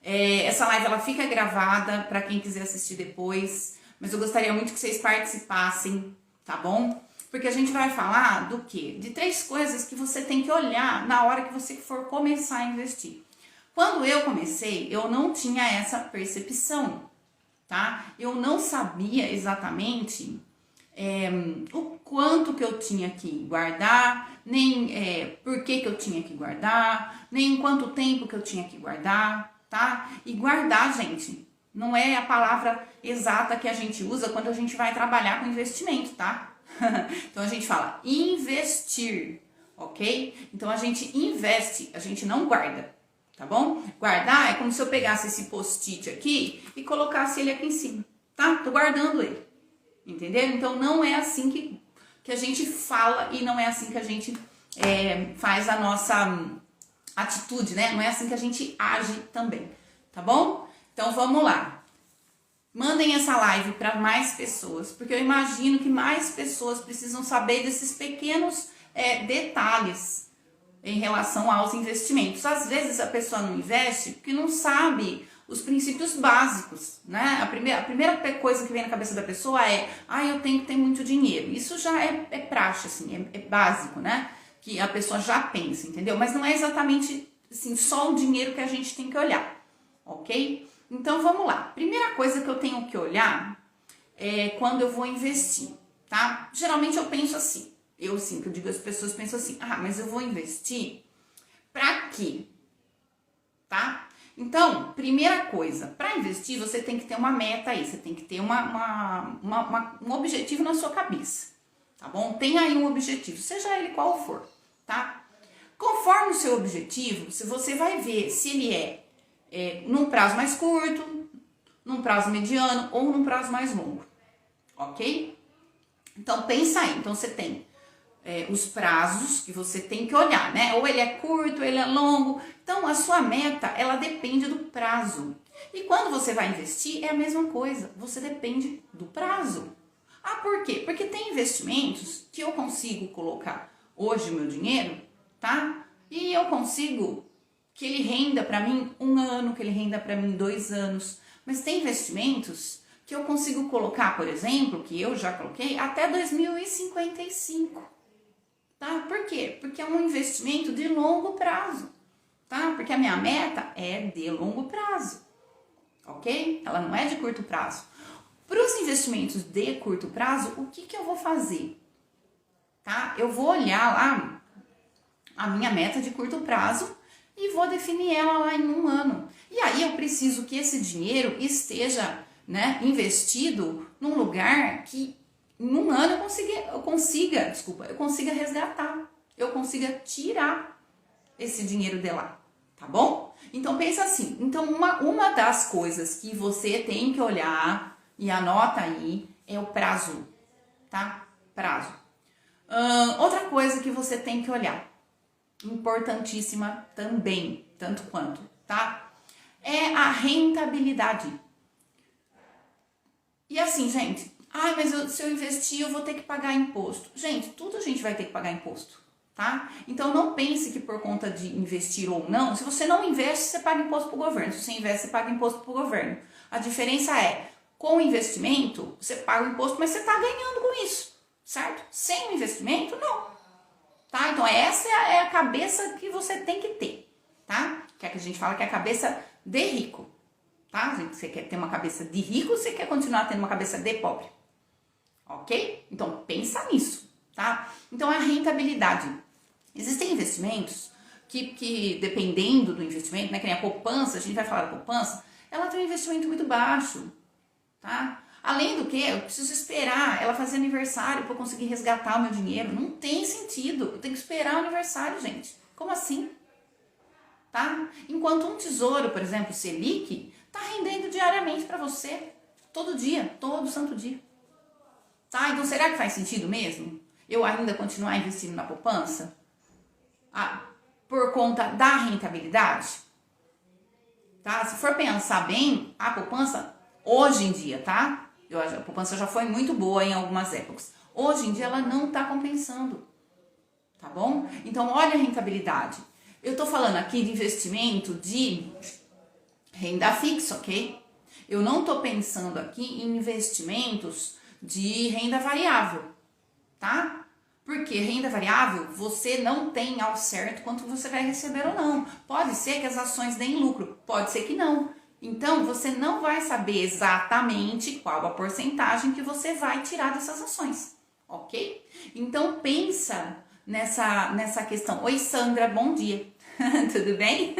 Essa live ela fica gravada para quem quiser assistir depois, mas eu gostaria muito que vocês participassem, tá bom? Porque a gente vai falar do quê? De 3 coisas que você tem que olhar na hora que você for começar a investir. Quando eu comecei, eu não tinha essa percepção, tá? Eu não sabia exatamente o quanto que eu tinha que guardar, nem por que eu tinha que guardar, nem quanto tempo que eu tinha que guardar, tá? E guardar, gente, não é a palavra exata que a gente usa quando a gente vai trabalhar com investimento, tá? Então a gente fala investir, ok? Então a gente investe, a gente não guarda, tá bom? Guardar é como se eu pegasse esse post-it aqui e colocasse ele aqui em cima, tá? Tô guardando ele, entendeu? Então não é assim que a gente fala e não é assim que a gente faz a nossa atitude, né? Não é assim que a gente age também, tá bom? Então vamos lá. Mandem essa live para mais pessoas, porque eu imagino que mais pessoas precisam saber desses pequenos detalhes em relação aos investimentos. Às vezes a pessoa não investe porque não sabe os princípios básicos, né? A primeira coisa que vem na cabeça da pessoa é: eu tenho que ter muito dinheiro. Isso já é praxe, assim, é básico, né? Que a pessoa já pensa, entendeu? Mas não é exatamente assim, só o dinheiro que a gente tem que olhar, ok? Então vamos lá. Primeira coisa que eu tenho que olhar é quando eu vou investir, tá? Geralmente eu penso assim, que eu digo, as pessoas pensam assim: mas eu vou investir pra quê? Tá? Então, primeira coisa, para investir você tem que ter uma meta aí, você tem que ter um objetivo na sua cabeça, tá bom? Tem aí um objetivo, seja ele qual for, tá? Conforme o seu objetivo, você vai ver se ele é num prazo mais curto, num prazo mediano ou num prazo mais longo, ok? Então pensa aí, então você tem os prazos que você tem que olhar, né? Ou ele é curto, ou ele é longo. Então a sua meta, ela depende do prazo. E quando você vai investir, é a mesma coisa, você depende do prazo. Por quê? Porque tem investimentos que eu consigo colocar hoje o meu dinheiro, tá? E eu consigo que ele renda para mim 1 ano, que ele renda para mim 2 anos. Mas tem investimentos que eu consigo colocar, por exemplo, que eu já coloquei, até 2055. Tá? Por quê? Porque é um investimento de longo prazo. Tá? Porque a minha meta é de longo prazo. Ok? Ela não é de curto prazo. Para os investimentos de curto prazo, o que eu vou fazer? Tá? Eu vou olhar lá a minha meta de curto prazo e vou definir ela lá em 1 ano. E aí eu preciso que esse dinheiro esteja, né, investido num lugar que em 1 ano eu consiga resgatar, eu consiga tirar esse dinheiro de lá, tá bom? Então pensa assim, então uma das coisas que você tem que olhar e anota aí é o prazo, tá? Prazo. Outra coisa que você tem que olhar, importantíssima também, tanto quanto, tá? É a rentabilidade. E assim, gente, mas se eu investir eu vou ter que pagar imposto. Gente, tudo a gente vai ter que pagar imposto, tá? Então não pense que por conta de investir ou não, se você não investe, você paga imposto pro governo. Se você investe, você paga imposto pro governo. A diferença é, com o investimento, você paga o imposto, mas você tá ganhando com isso, certo? Sem o investimento, não. Tá? Então essa é a cabeça que você tem que ter, tá? Que é que a gente fala que é a cabeça de rico, tá? Você quer ter uma cabeça de rico ou você quer continuar tendo uma cabeça de pobre? Ok? Então pensa nisso, tá? Então a rentabilidade. Existem investimentos que dependendo do investimento, né? Que nem a poupança, a gente vai falar da poupança, ela tem um investimento muito baixo, tá? Além do que, eu preciso esperar ela fazer aniversário para eu conseguir resgatar o meu dinheiro. Não tem sentido. Eu tenho que esperar o aniversário, gente. Como assim? Tá? Enquanto um tesouro, por exemplo, Selic, tá rendendo diariamente para você. Todo dia, todo santo dia. Tá? Então será que faz sentido mesmo eu ainda continuar investindo na poupança? Por conta da rentabilidade? Tá? Se for pensar bem, a poupança, hoje em dia, tá? A poupança já foi muito boa em algumas épocas. Hoje em dia ela não está compensando, tá bom? Então olha a rentabilidade. Eu tô falando aqui de investimento de renda fixa, ok? Eu não estou pensando aqui em investimentos de renda variável, tá? Porque renda variável, você não tem ao certo quanto você vai receber ou não. Pode ser que as ações deem lucro, pode ser que não. Então, você não vai saber exatamente qual a porcentagem que você vai tirar dessas ações, ok? Então, pensa nessa questão. Oi, Sandra, bom dia. Tudo bem?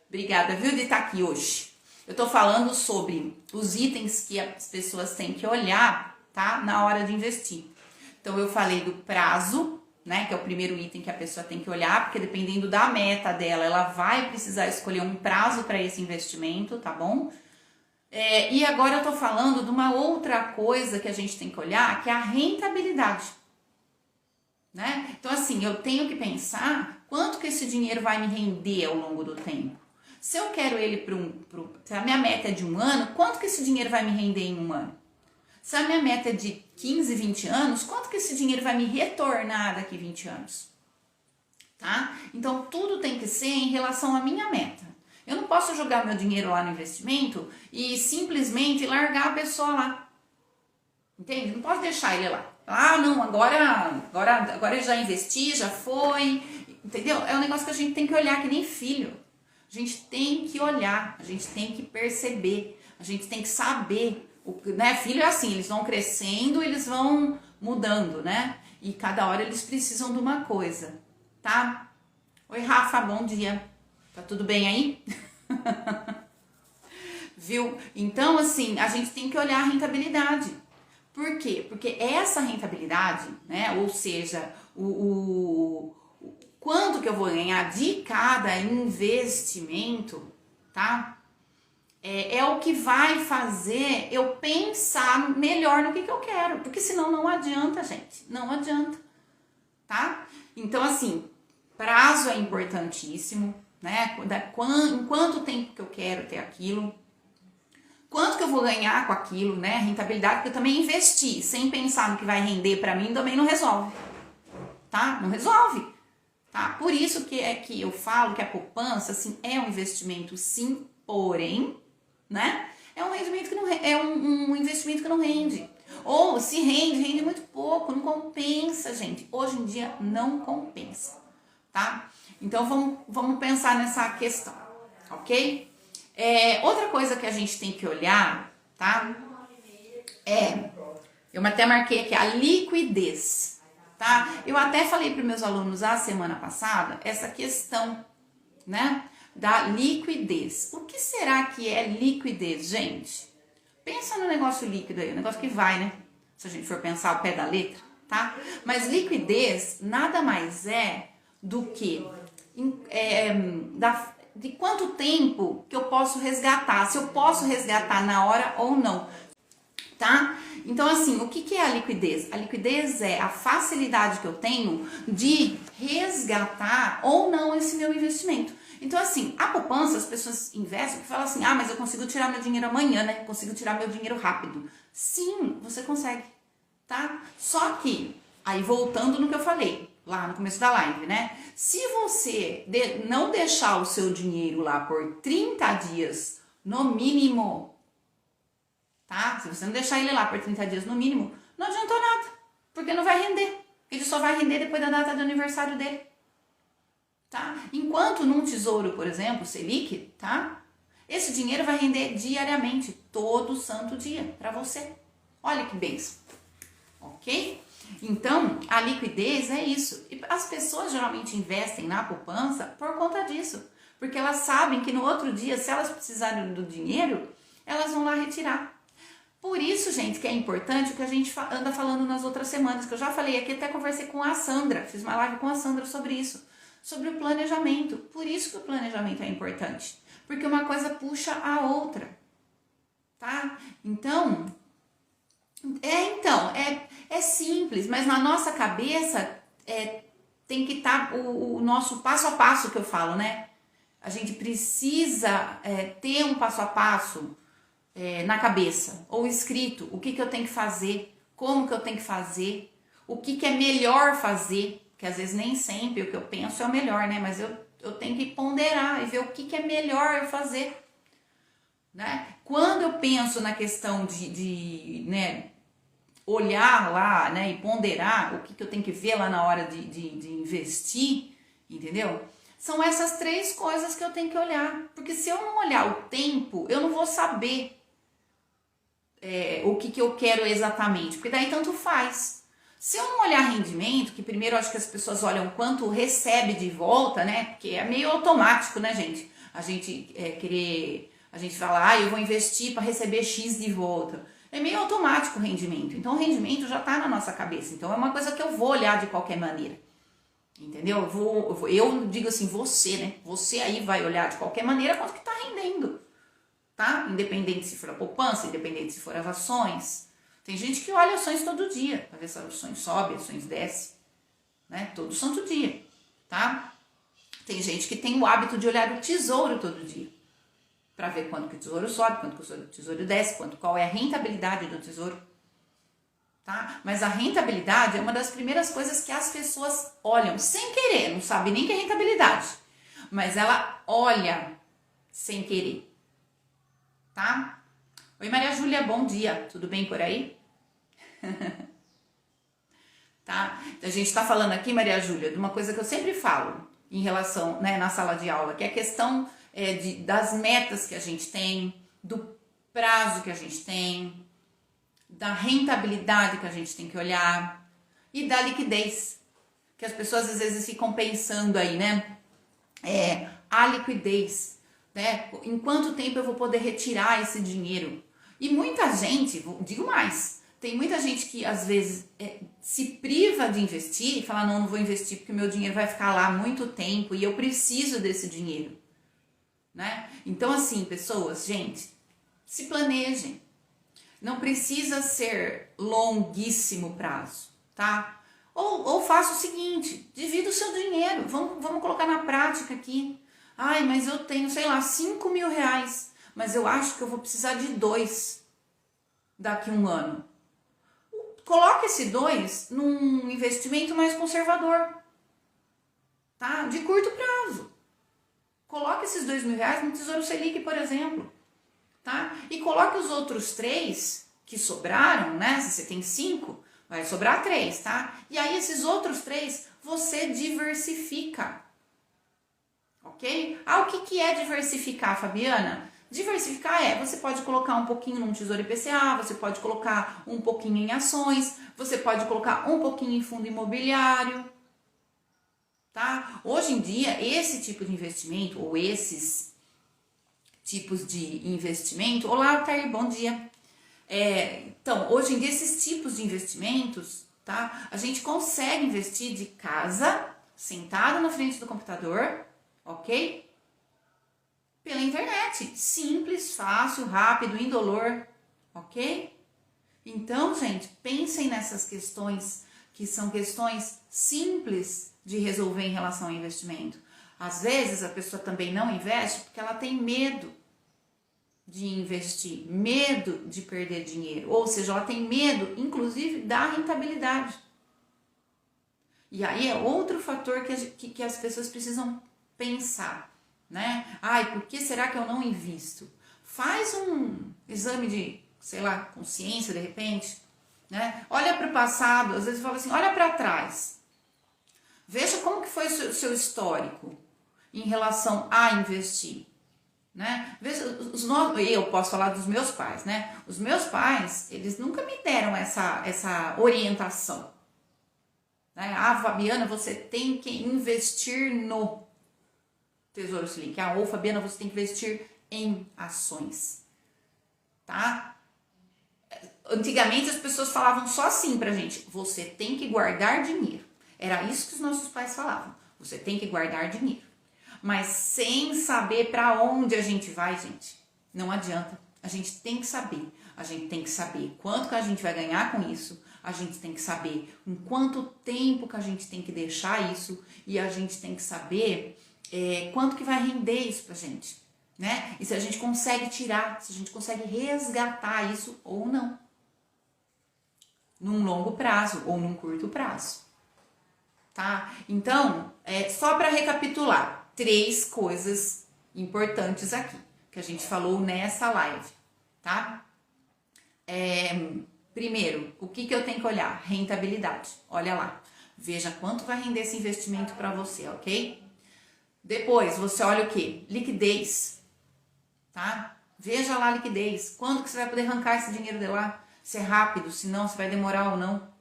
Obrigada, viu, de estar aqui hoje. Eu tô falando sobre os itens que as pessoas têm que olhar, tá? Na hora de investir. Então, eu falei do prazo, né? Que é o primeiro item que a pessoa tem que olhar, porque dependendo da meta dela, ela vai precisar escolher um prazo para esse investimento, tá bom? E agora eu tô falando de uma outra coisa que a gente tem que olhar, que é a rentabilidade, né? Então, assim, eu tenho que pensar quanto que esse dinheiro vai me render ao longo do tempo. Se eu quero ele se a minha meta é de 1 ano, quanto que esse dinheiro vai me render em 1 ano? Se a minha meta é de 15, 20 anos, quanto que esse dinheiro vai me retornar daqui 20 anos? Tá? Então, tudo tem que ser em relação à minha meta. Eu não posso jogar meu dinheiro lá no investimento e simplesmente largar a pessoa lá. Entende? Não posso deixar ele lá. Ah, não, agora eu já investi, já foi. Entendeu? É um negócio que a gente tem que olhar, que nem filho. A gente tem que olhar, a gente tem que perceber, a gente tem que saber. Né? Filho é assim, eles vão crescendo, eles vão mudando, né? E cada hora eles precisam de uma coisa, tá? Oi, Rafa, bom dia. Tá tudo bem aí? Viu? Então, assim, a gente tem que olhar a rentabilidade. Por quê? Porque essa rentabilidade, né? Ou seja, quanto que eu vou ganhar de cada investimento, tá? É o que vai fazer eu pensar melhor no que eu quero. Porque senão não adianta, gente. Não adianta, tá? Então, assim, prazo é importantíssimo, né? Em quanto tempo que eu quero ter aquilo. Quanto que eu vou ganhar com aquilo, né? Rentabilidade, porque eu também investi sem pensar no que vai render pra mim, também não resolve, tá? Não resolve, tá? Por isso que eu falo que a poupança, assim, é um investimento, sim, porém, né? É um investimento que não um investimento que não rende. Ou se rende muito pouco, não compensa, gente. Hoje em dia não compensa, tá? Então vamos pensar nessa questão, ok? Outra coisa que a gente tem que olhar, tá? Eu até marquei aqui a liquidez, tá? Eu até falei para meus alunos a semana passada essa questão, né? Da liquidez. O que será que é liquidez, gente? Pensa no negócio líquido aí, o negócio que vai, né? Se a gente for pensar ao pé da letra, tá? Mas liquidez nada mais é do que de quanto tempo que eu posso resgatar, se eu posso resgatar na hora ou não, tá? Então, assim, o que é a liquidez? A liquidez é a facilidade que eu tenho de resgatar ou não esse meu investimento. Então, assim, a poupança, as pessoas investem e falam assim, mas eu consigo tirar meu dinheiro amanhã, né? Consigo tirar meu dinheiro rápido. Sim, você consegue, tá? Só que, aí voltando no que eu falei, lá no começo da live, né? Se você não deixar o seu dinheiro lá por 30 dias, no mínimo, tá? Se você não deixar ele lá por 30 dias, no mínimo, não adiantou nada, porque não vai render. Ele só vai render depois da data do aniversário dele. Tá? Enquanto num tesouro, por exemplo, Selic, tá? Esse dinheiro vai render diariamente, todo santo dia, para você. Olha que bênção, ok? Então, a liquidez é isso. E as pessoas geralmente investem na poupança por conta disso, porque elas sabem que no outro dia, se elas precisarem do dinheiro, elas vão lá retirar. Por isso, gente, que é importante o que a gente anda falando nas outras semanas, que eu já falei aqui, até conversei com a Sandra, fiz uma live com a Sandra sobre isso. Sobre o planejamento. Por isso que o planejamento é importante. Porque uma coisa puxa a outra. Tá? Então, é simples, mas na nossa cabeça tem que estar o nosso passo a passo que eu falo, né? A gente precisa ter um passo a passo na cabeça, ou escrito, o que eu tenho que fazer, como que eu tenho que fazer, o que é melhor fazer. Que às vezes nem sempre o que eu penso é o melhor, né? Mas eu eu tenho que ponderar e ver o que é melhor eu fazer, né? Quando eu penso na questão né, olhar lá, né, e ponderar o que eu tenho que ver lá na hora de investir, entendeu? São essas três coisas que eu tenho que olhar, porque se eu não olhar o tempo, eu não vou saber o que eu quero exatamente, porque daí tanto faz. Se eu não olhar rendimento, que primeiro eu acho que as pessoas olham quanto recebe de volta, né? Porque é meio automático, né, gente? A gente a gente fala, eu vou investir para receber X de volta. É meio automático o rendimento. Então o rendimento já está na nossa cabeça. Então é uma coisa que eu vou olhar de qualquer maneira. Entendeu? Eu digo assim, você, né? Você aí vai olhar de qualquer maneira quanto que está rendendo. Tá? Independente se for a poupança, independente se for as ações. Tem gente que olha ações todo dia, para ver se as ações sobem, ações descem, né? Todo santo dia, tá? Tem gente que tem o hábito de olhar o tesouro todo dia, para ver quanto que o tesouro sobe, quanto que o tesouro desce, qual é a rentabilidade do tesouro, tá? Mas a rentabilidade é uma das primeiras coisas que as pessoas olham, sem querer, não sabe nem que é rentabilidade, mas ela olha sem querer. Tá? Oi Maria Júlia, bom dia, tudo bem por aí? Tá? A gente tá falando aqui, Maria Júlia, de uma coisa que eu sempre falo em relação, né, na sala de aula, que é a questão das metas que a gente tem, do prazo que a gente tem, da rentabilidade que a gente tem que olhar e da liquidez, que as pessoas às vezes ficam pensando aí, né? A liquidez, né? Em quanto tempo eu vou poder retirar esse dinheiro? E muita gente, digo mais, tem muita gente que às vezes se priva de investir e fala, não vou investir porque o meu dinheiro vai ficar lá muito tempo e eu preciso desse dinheiro, né? Então assim, pessoas, gente, se planejem. Não precisa ser longuíssimo prazo, tá? Ou faça o seguinte, divida o seu dinheiro, vamos colocar na prática aqui. Ai, mas eu tenho, sei lá, 5 mil reais, mas eu acho que eu vou precisar de 2 daqui a um ano. Coloque esse 2 num investimento mais conservador, tá? De curto prazo. Coloque esses 2 mil reais no Tesouro Selic, por exemplo, tá? E coloque os outros 3 que sobraram, né? Se você tem 5, vai sobrar 3, tá? E aí esses outros 3 você diversifica. Ok? O que é diversificar, Fabiana? Diversificar você pode colocar um pouquinho num Tesouro IPCA, você pode colocar um pouquinho em ações, você pode colocar um pouquinho em fundo imobiliário, tá? Hoje em dia, esse tipo de investimento, ou esses tipos de investimento... Olá, Altair, bom dia. Então, hoje em dia, esses tipos de investimentos, tá? A gente consegue investir de casa, sentado na frente do computador, ok? Pela internet, simples, fácil, rápido, indolor, ok? Então, gente, pensem nessas questões que são questões simples de resolver em relação ao investimento. Às vezes a pessoa também não investe porque ela tem medo de investir, medo de perder dinheiro, ou seja, ela tem medo, inclusive, da rentabilidade. E aí é outro fator que as pessoas precisam pensar, né? Por que será que eu não invisto? Faz um exame de, sei lá, consciência de repente, né? Olha para o passado, às vezes fala assim, olha para trás. Veja como que foi o seu histórico em relação a investir, né? Veja, eu posso falar dos meus pais, né? Os meus pais, eles nunca me deram essa orientação, né? Fabiana, você tem que investir no Tesouro Selic. Ou Fabiana, você tem que investir em ações, tá? Antigamente as pessoas falavam só assim pra gente, você tem que guardar dinheiro. Era isso que os nossos pais falavam, você tem que guardar dinheiro. Mas sem saber pra onde a gente vai, gente, não adianta. A gente tem que saber. A gente tem que saber quanto que a gente vai ganhar com isso. A gente tem que saber em quanto tempo que a gente tem que deixar isso. E a gente tem que saber quanto que vai render isso pra gente, né? E se a gente consegue tirar, se a gente consegue resgatar isso ou não. Num longo prazo ou num curto prazo, tá? Então, só para recapitular, 3 coisas importantes aqui, que a gente falou nessa live, tá? Primeiro, o que eu tenho que olhar? Rentabilidade. Olha lá. Veja quanto vai render esse investimento para você, ok? Depois, você olha o quê? Liquidez, tá? Veja lá a liquidez. Quando que você vai poder arrancar esse dinheiro de lá? Se é rápido, se não, se vai demorar ou não,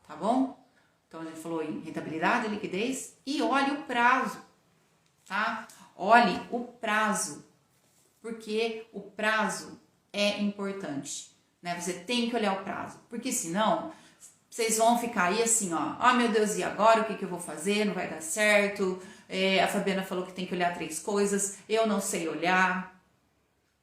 tá bom? Então, a gente falou em rentabilidade, liquidez e olhe o prazo, tá? Olhe o prazo, porque o prazo é importante, né? Você tem que olhar o prazo, porque senão vocês vão ficar aí assim, ó, oh meu Deus, e agora o que eu vou fazer? Não vai dar certo. A Fabiana falou que tem que olhar 3 coisas, eu não sei olhar,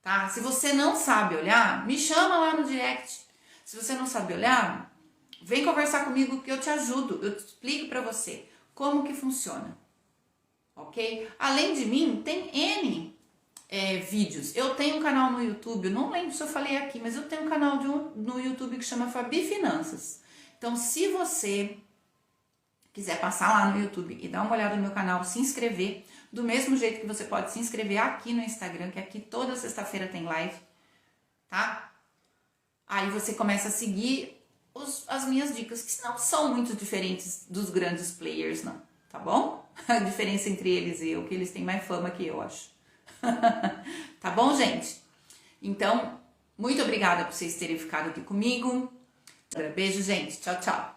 tá? Se você não sabe olhar, me chama lá no direct. Se você não sabe olhar, vem conversar comigo que eu te ajudo, eu te explico pra você como que funciona, ok? Além de mim, tem N vídeos. Eu tenho um canal no YouTube, eu não lembro se eu falei aqui, mas eu tenho um canal no YouTube que chama Fabi Finanças. Então, se você quiser passar lá no YouTube e dar uma olhada no meu canal, se inscrever, do mesmo jeito que você pode se inscrever aqui no Instagram, que aqui toda sexta-feira tem live, tá? Aí você começa a seguir as minhas dicas, que não são muito diferentes dos grandes players, não, tá bom? A diferença entre eles e eu, que eles têm mais fama que eu, acho. Tá bom, gente? Então, muito obrigada por vocês terem ficado aqui comigo. Beijo, gente. Tchau, tchau.